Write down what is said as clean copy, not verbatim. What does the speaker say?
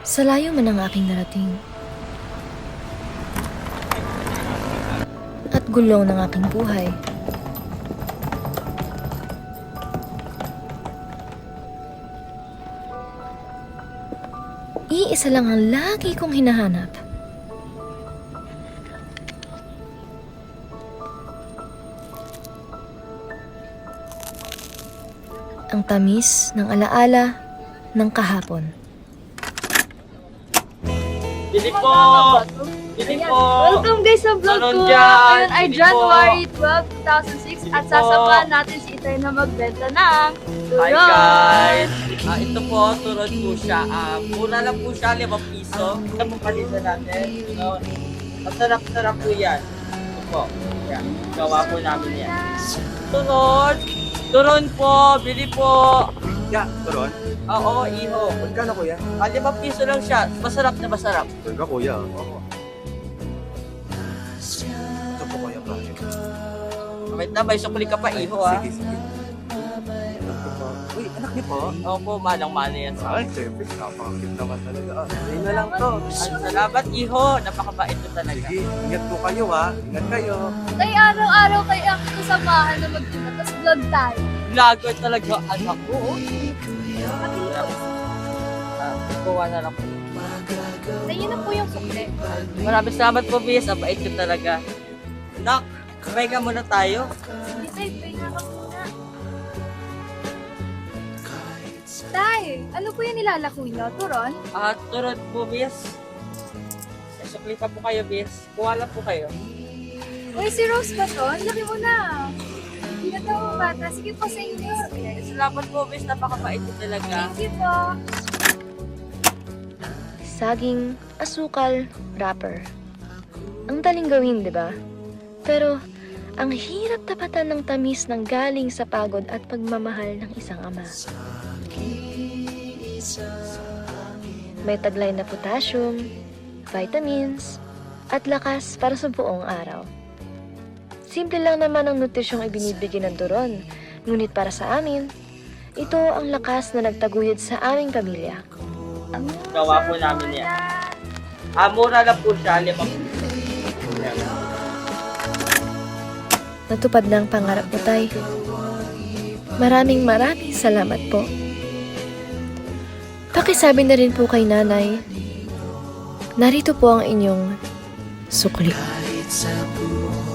Sa layo man ang aking narating at gulong ng aking buhay, iisa lang ang lagi kong hinahanap. Ang tamis ng alaala ng kahapon. Bili po! Bili po! Welcome guys sa vlog Meron ko. dyan. Ngayon ay Bili po. January 12, 2006 Bili at po. sasamahan natin si Itay na magbenta ng Hi turon. guys! Ito po, turod po siya. Mura lang po siya, 5 piso. Ito po palito natin. Masarap-sarap po yan. Ito po. Yan. Gawa po namin yan. Turon! Turon po! Bili po! Ya, turon. Oo, iho. Magkano kuya? 5 piso lang siya. Masarap na masarap. Talaga kuya. Oo. Ito po kuya, bakit? Wait na, may sukli ka pa, iho ah. Sige, sige. Ito po. Uy, anak niyo po? Opo, manang-mana yan sa Ay, siyempre, napakakit naman talaga. Ayun na lang to. Salamat, iho. Napakabait mo talaga. Sige, ingat po kayo ha. Ingat kayo. Tay, araw-araw kayo ang kasamahan na magtinda, tapos vlog tayo. Lago talaga anak ko. Kuha na lang po. Tay, yun na po yung sukle. Maraming salamat po, Bis. Ang bait ko talaga. Nak, sabay ka muna tayo. Sige, Tay, pay na ka muna. Tay, ano po yung nilalako nyo? Turon? Turod po, Bis. Sukli pa po kayo, Bis. Kuha lang po kayo. Uy, si Rose ba to? Ang laki mo na. Hindi na daw bata. Sige po sa inyo. Salamat po, Bis. Napakabait ko talaga. Thank you po. Saging, asukal, wrapper. Ang daling gawin, di ba? Pero, ang hirap tapatan ng tamis ng galing sa pagod at pagmamahal ng isang ama. May taglay na potassium, vitamins, at lakas para sa buong araw. Simple lang naman ang nutrisyong ibinibigay ng turon, ngunit para sa amin, ito ang lakas na nagtaguyod sa aming pamilya. Gawa po namin yan. Mura lang po siya. 5 piso. Natupad na ang pangarap mo, Tay. Maraming salamat po. Pakisabi na rin po kay Nanay, narito po ang inyong sukli. Kahit sa buhay